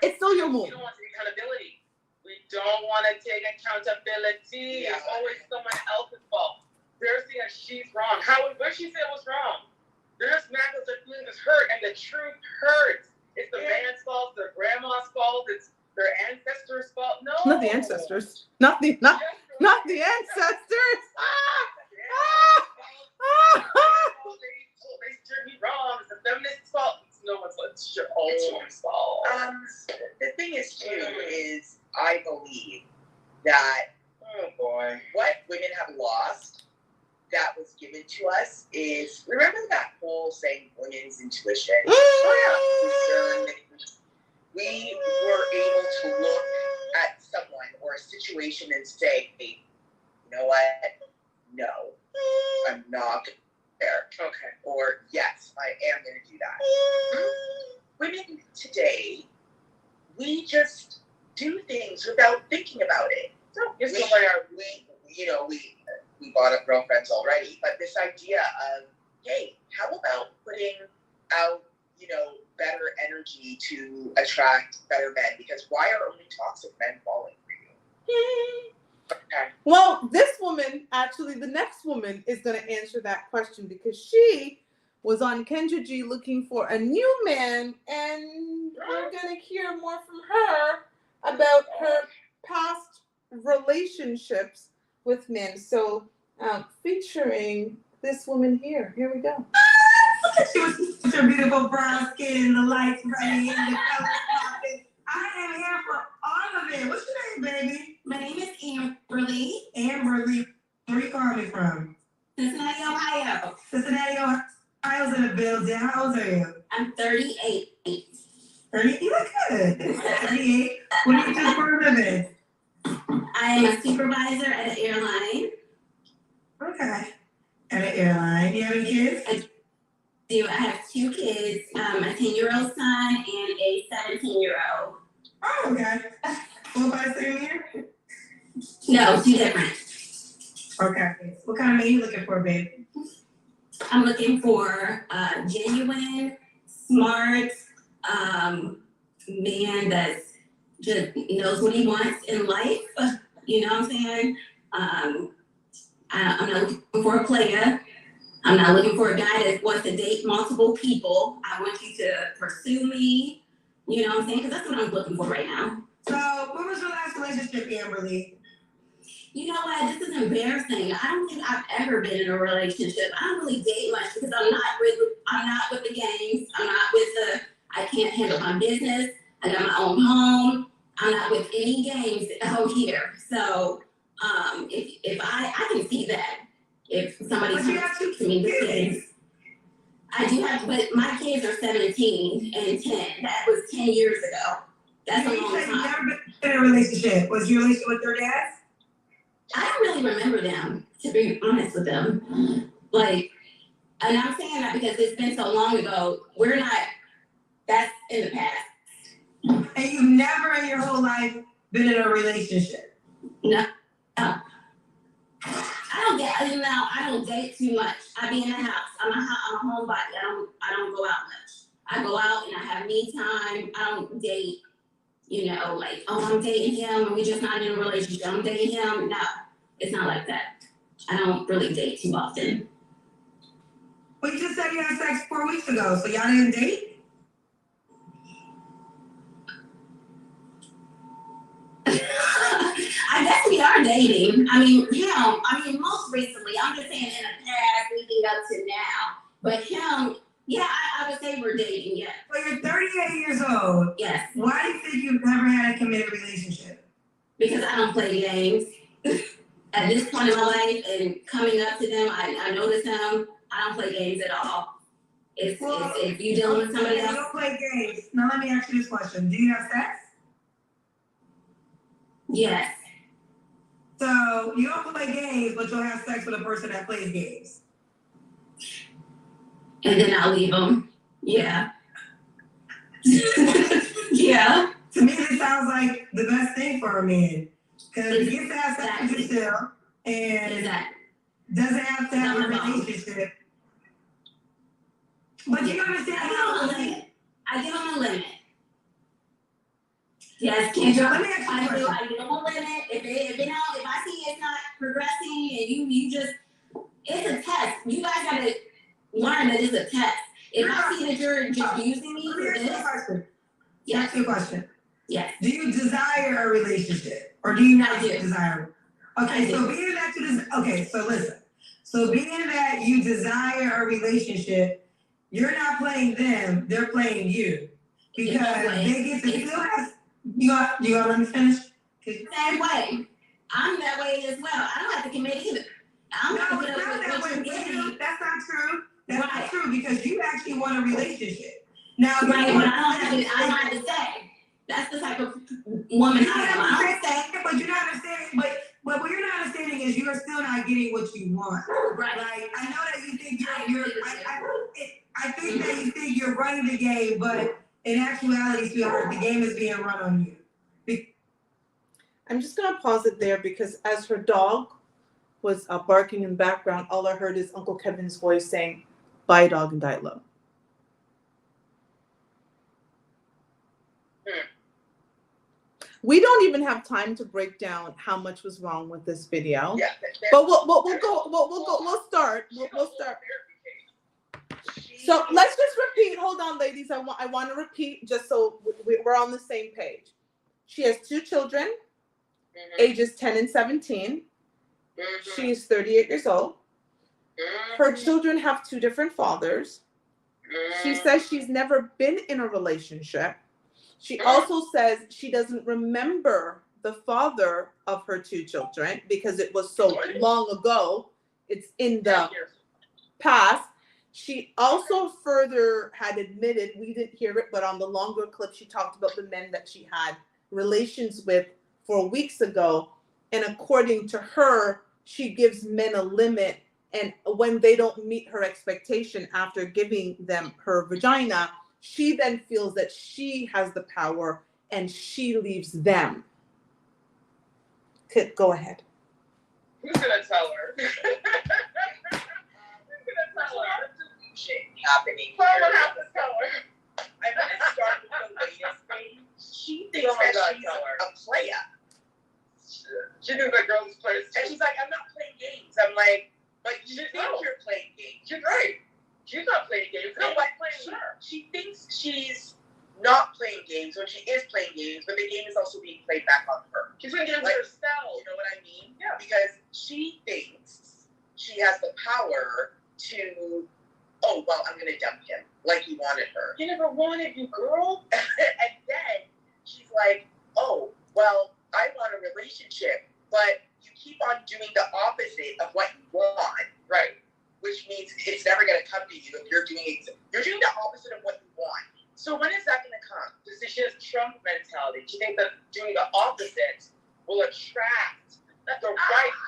It's still your womb. We don't want to take accountability. We don't want to take accountability. It's always someone else's fault. They're saying she's wrong. What she said was wrong. They're just mad because their feelings hurt, and the truth hurts. It's the man's fault, their grandma's fault, it's their ancestors' fault. No. Not the ancestors. Not the ancestors. They steered me wrong. It's the feminist's fault. It's no one's fault. It's your own fault. The thing is, too, is I believe that what women have lost that was given to us is, remember that whole saying, women's intuition? Discernment. We were able to look at someone or a situation and say, hey, you know what? No, I'm not there. Okay. Or yes, I am going to do that. Women today, we just do things without thinking about it. We bought up girlfriends already, but this idea of, hey, how about putting out, better energy to attract better men? Because why are only toxic men falling for you? Okay. Well, this woman, actually, the next woman is going to answer that question because she was on Kendra G looking for a new man, and we're going to hear more from her about her past relationships with men. So, featuring this woman here. Here we go. Look at you with your beautiful brown skin, the lights running, the color popping. I am here for all of it. What's your name, baby? My name is Amberly. Amberly, where you calling from? Cincinnati, Ohio. Cincinnati, Ohio's in the building. How old are you? I'm 38. You look good. 38. What do you do for a living? I am a supervisor at an airline. Okay. At an airline. Do you have any kids? I have 2 kids, a 10-year-old son and a 17-year-old. Oh, okay. Full by the same year? No, 2 different. Okay. What kind of man you looking for, babe? I'm looking for a genuine, smart man that's just knows what he wants in life. You know what I'm saying? I'm not looking for a player. I'm not looking for a guy that wants to date multiple people. I want you to pursue me. You know what I'm saying? Because that's what I'm looking for right now. So, what was your last relationship, Amberly? You know what? This is embarrassing. I don't think I've ever been in a relationship. I don't really date much because I'm not with the games. I'm not with the I can't handle my business. I got my own home. I'm not with any games out here. So if I can see that if somebody But you have 2 to me with kids. games. I do have, but my kids are 17 and 10. That was 10 years ago. That's a You long said you've time. never been in a relationship. Was your relationship with their dads? I don't really remember them, to be honest with them. Like, and I'm saying that because it's been so long ago. That's in the past. And you've never in your whole life been in a relationship? No. I don't date too much. I be in the house. I'm a homebody. I don't go out much. I go out and I have me time. I don't date, like, oh, I'm dating him and we're just not in a relationship. I'm dating him. No, it's not like that. I don't really date too often. Well, you just said you had sex 4 weeks ago, so y'all didn't date? I guess we are dating. Most recently, I'm just saying in the past, leading up to now. But him, yeah, I would say we're dating, yeah. So you're 38 years old. Yes, Why do you think you've never had a committed relationship? because I don't play games. At this point in my life and coming up to them, I notice them. I don't play games at all. If you dealing with somebody You else, don't play games. Now let me ask you this question. Do you have sex? yes. So you don't play games, but you'll have sex with a person that plays games. And then I'll leave them. Yeah. Yeah. To me, this sounds like the best thing for a man. Because he gets to have sex with yourself and Exactly. doesn't have to have a relationship. But you understand? I give him a limit. Yes, Let me ask you a question. I give him a limit. If I see it's not progressing and you just, it's a test. You guys gotta learn that it's a test. If I see that you're just using me for this, Ask you a question. yes. Do you desire a relationship, or do you not I do. desire? Okay, I so do. being that so listen. So being that you desire a relationship, you're not playing them; they're playing you because they get to still have. You gotta let me finish. Same way. I'm that way as well. I don't have to commit either. I'm No, not it's gonna not that what way. you're getting. That's not true. That's Right. not true because you actually want a relationship. Now, Right, but I don't have to say. That's the type of woman you I am. I don't say. but you're not understanding. But what you're not understanding is you're still not getting what you want. Right. Like I know that you think I think that you think you're running the game, but in actuality, sweetheart, the game is being run on you. I'm just gonna pause it there because as her dog was barking in the background, all I heard is Uncle Kevin's voice saying, "Buy a dog and die low." We don't even have time to break down how much was wrong with this video. Yeah, But we'll start. We'll start. So let's just repeat. Hold on, ladies. I want to repeat just so we're on the same page. She has 2 children, ages 10 and 17. She is 38 years old. Her children have 2 different fathers. She says she's never been in a relationship. She also says she doesn't remember the father of her 2 children because it was so long ago. It's in the past. She also further had admitted, we didn't hear it, but on the longer clip, she talked about the men that she had relations with 4 weeks ago. And according to her, she gives men a limit. And when they don't meet her expectation after giving them her vagina, she then feels that she has the power and she leaves them. Go ahead. Who's gonna tell her? Who's gonna tell her? Shit happening. Someone has to tell her. I'm gonna start with the latest thing. She thinks Oh my that God, she's tell her. a player. She thinks that girl's players. And she's like, I'm not playing games. I'm like, but you think No. you're playing games. She's right. She's not playing games. No, Nobody's but playing her. she thinks she's not playing games when she is playing games, but the game is also being played back on her. She's playing games Like, herself. You know what I mean? Yeah. Because she thinks she has the power to, oh, well, I'm going to dump him like he wanted her. He never wanted you, girl. And then she's like, oh, well, I want a relationship, but you keep on doing the opposite of what you want, Right. which means it's never going to come to you if you're doing the opposite of what you want. So when is that going to come? Because she has Trump mentality. She thinks that doing the opposite will attract the right.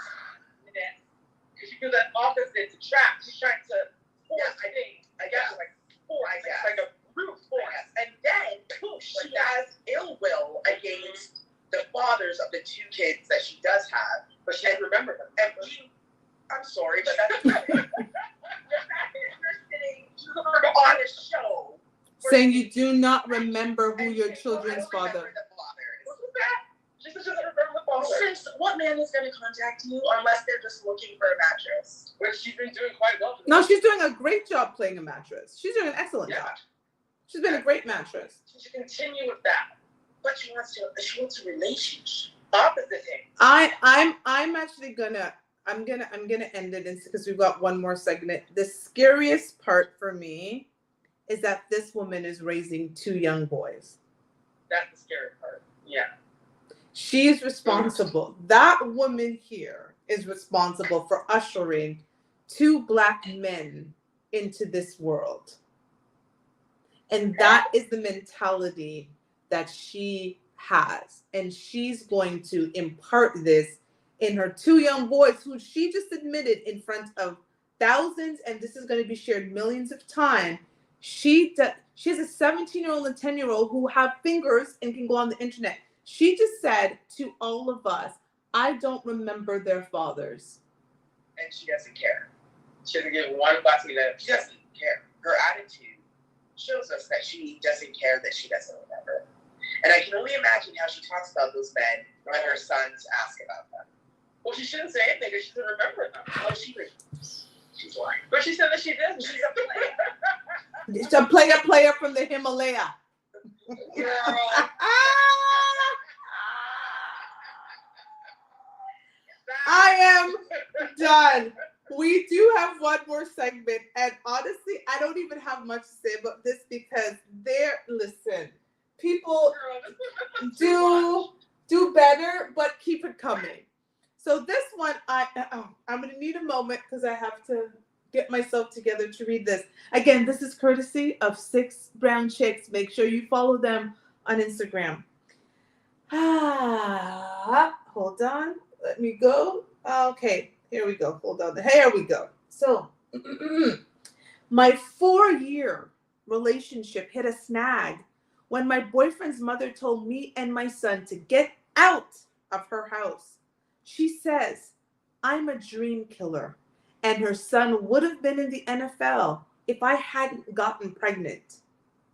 Because she feels that opposite attracts. She's trying to force things. I guess. Like force. I guess. Like a brute force. And then she has ill will against the fathers of the 2 kids that she does have. But she doesn't remember them. And I'm sorry, but that's the fact that you're sitting on a show Saying you do not remember who your children's father. What's that? She said she doesn't remember the father. Since what man is going to contact you unless they're just looking for a mattress? Which she's been doing quite well. No, she's doing a great job playing a mattress. She's doing an excellent job. She's been a great mattress. She should continue with that. But she wants a relationship. Opposite thing. I'm actually gonna end it because we've got one more segment. The scariest part for me is that this woman is raising 2 young boys. That's the scary part. Yeah. She's responsible. That woman here is responsible for ushering 2 Black men into this world. And that is the mentality that she has. And she's going to impart this in her 2 young boys who she just admitted in front of thousands, and this is going to be shared millions of times. She has a 17-year-old and 10-year-old who have fingers and can go on the internet. She just said to all of us, I don't remember their fathers. And she doesn't care. She doesn't give one button left. She doesn't care. Her attitude shows us that she doesn't care, that she doesn't remember. And I can only imagine how she talks about those men when her sons ask about them. Well, she shouldn't say anything because she doesn't remember them. Oh, she's lying. But she said that she did. She's a player. It's a player from the Himalaya. Girl. I am done. We do have one more segment, and honestly, I don't even have much to say about this because people do better, but keep it coming. So this one, I'm going to need a moment because I have to get myself together to read this. Again, this is courtesy of 6 Brown Chicks. Make sure you follow them on Instagram. Hold on. Let me go. Okay, here we go. Hold on. Here we go. So, my 4-year relationship hit a snag when my boyfriend's mother told me and my son to get out of her house. She says, I'm a dream killer, and her son would have been in the NFL if I hadn't gotten pregnant.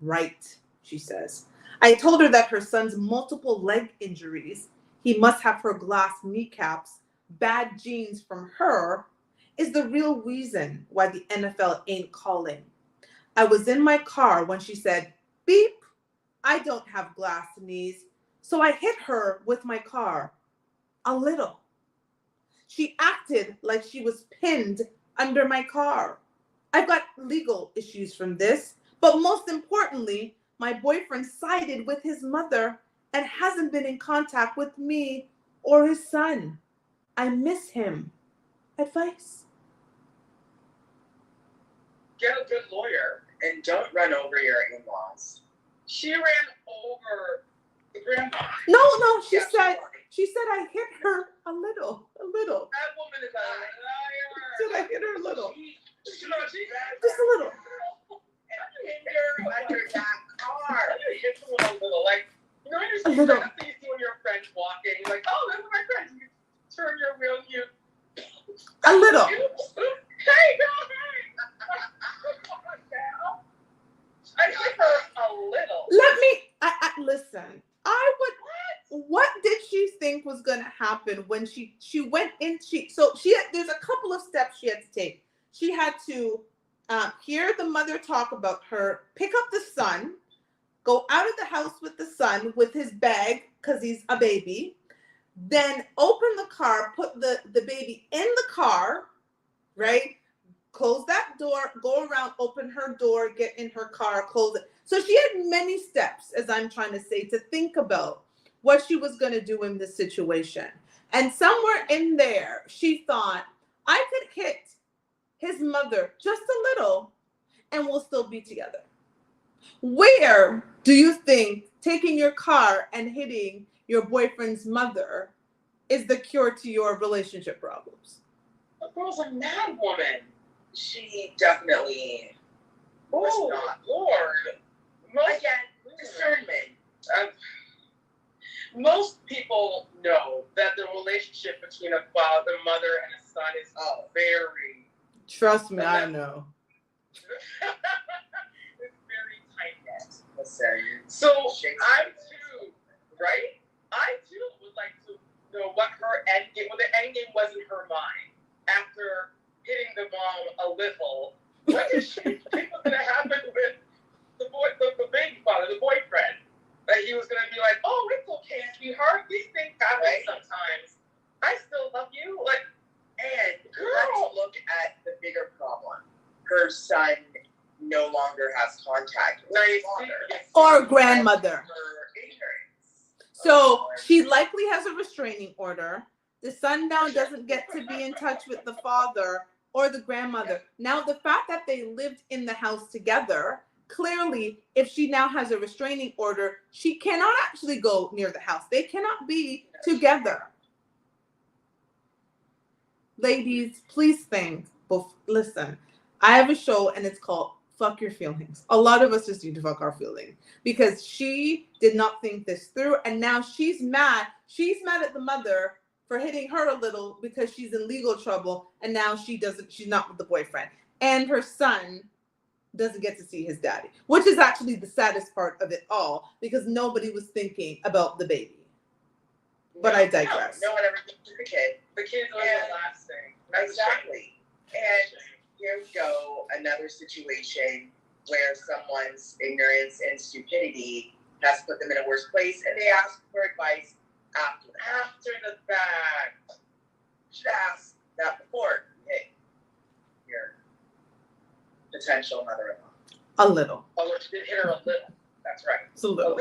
Right, she says. I told her that her son's multiple leg injuries, he must have her glass kneecaps, bad genes from her, is the real reason why the NFL ain't calling. I was in my car when she said, beep, I don't have glass knees, so I hit her with my car. A little. She acted like she was pinned under my car. I've got legal issues from this, but most importantly, my boyfriend sided with his mother and hasn't been in contact with me or his son. I miss him. Advice? get a good lawyer. And don't run over your in-laws. She ran over the grandma. No, she Yeah, said she's I hit her a little. That woman is a liar. Said I hit her a little. She's Just a little. And hinder under that car. you hit someone a little. Like, you know, A little. that's what you see when your friend's walking. You're like, oh, those are my friends. You turn your wheel, you. A little. Hey, girl, hey. Come on now. I hit her a little. Let me I listen. I would. What did she think was going to happen when she went in? There's a couple of steps she had to take. She had to hear the mother talk about her, pick up the son, go out of the house with the son with his bag because he's a baby, then open the car, put the baby in the car, right? Close that door, go around, open her door, get in her car, close it. So she had many steps, as I'm trying to say, to think about what she was going to do in this situation. And somewhere in there, she thought, I could hit his mother just a little and we'll still be together. Where do you think taking your car and hitting your boyfriend's mother is the cure to your relationship problems? The girl's a mad woman. She definitely was Oh, not. Lord. Again, discernment. Most people know that the relationship between a father, mother, and a son is very, Trust me, I know. it's very tight knit. Listen. So Shakespeare. I too, right? I too would like to know what her end game. Well, the end game wasn't her mind. After hitting the mom a little, what did she think was gonna happen with the baby father, the boyfriend? That he was gonna be like, oh, it's okay, sweetheart. These things happen sometimes. I still love you. Like, And girl. let's look at the bigger problem. Her son no longer has contact with his father. Or grandmother. Her ignorance. So she likely has a restraining order. The son now doesn't get to be in touch with the father or the grandmother. Now, the fact that they lived in the house together, clearly, if she now has a restraining order, she cannot actually go near the house. They cannot be together. Ladies, please think. Listen, I have a show and it's called Fuck Your Feelings. A lot of us just need to fuck our feelings because she did not think this through. And now she's mad. She's mad at the mother for hitting her a little because she's in legal trouble. And now she's not with the boyfriend. And her son doesn't get to see his daddy, which is actually the saddest part of it all because nobody was thinking about the baby. But I digress. No one ever thinks of the kid. The kids are the last thing. Exactly. And here we go, another situation where someone's ignorance and stupidity has put them in a worse place, and they ask for advice after the fact. You should ask that before you hit your potential mother-in-law. A little. Oh, she did hit her a little. That's right. It's a little.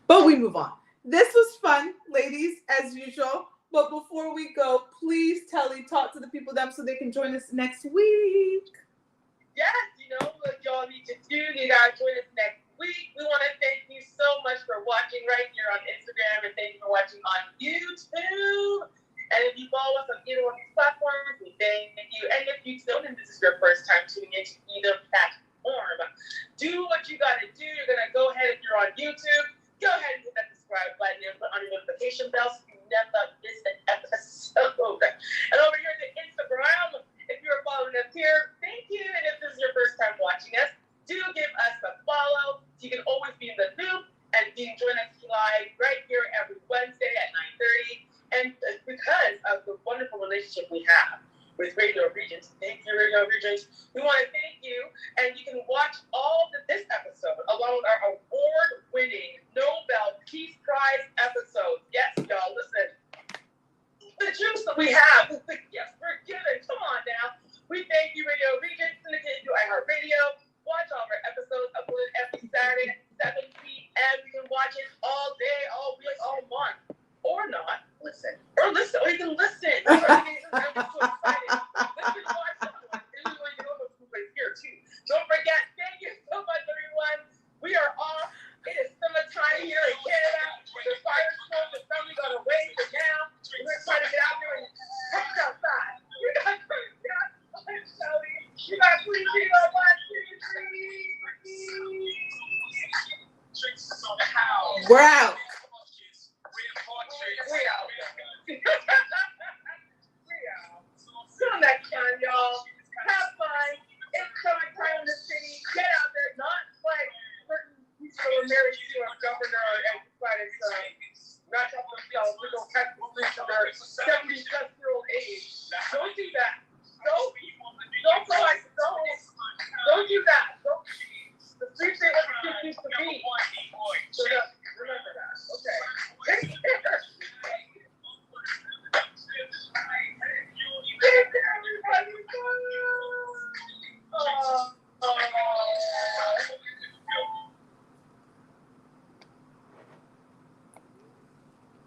But we move on. This was fun, ladies, as usual. But before we go, please talk to the people so they can join us next week. Yes, you know what y'all need to do. You gotta join us next week. We want to thank you so much for watching right here on Instagram, and thank you for watching on YouTube. And if you follow us on either one of these platforms, we thank you. And if you don't, and this is your first time tuning into either platform, do what you gotta do. You're gonna go ahead, if you're on YouTube, go ahead and hit that subscribe button and put on your notification bell so you never miss an episode. And over here on the Instagram, if you're following us here, thank you. And if this is your first time watching us, do give us a follow so you can always be in the loop and you can join us live right here every Wednesday at 9:30. And because of the wonderful relationship we have with Radio Regents, thank you, Radio Regents. We want to thank you, and you can watch all of this episode along with our award-winning Nobel Peace Prize episodes. Yes, y'all, listen. The juice that we have, the gifts we're given. Come on now. We thank you, Radio Regents, syndicated to iHeartRadio. Watch all of our episodes uploaded every Saturday at 7 p.m. You can watch it all day, all week, all month. Or not. Listen. Or you can listen. I'm so excited. Let's just watch someone. You know, here too. We're out. Till next time, y'all. Have fun. It's summertime in the city. Get out there. Not like certain people who are married to a governor and decided to match up themselves to go catch the police at their 70-plus-year-old age. Don't do that. Don't go like don't do that. Don't. The streets ain't what the streets used to be. So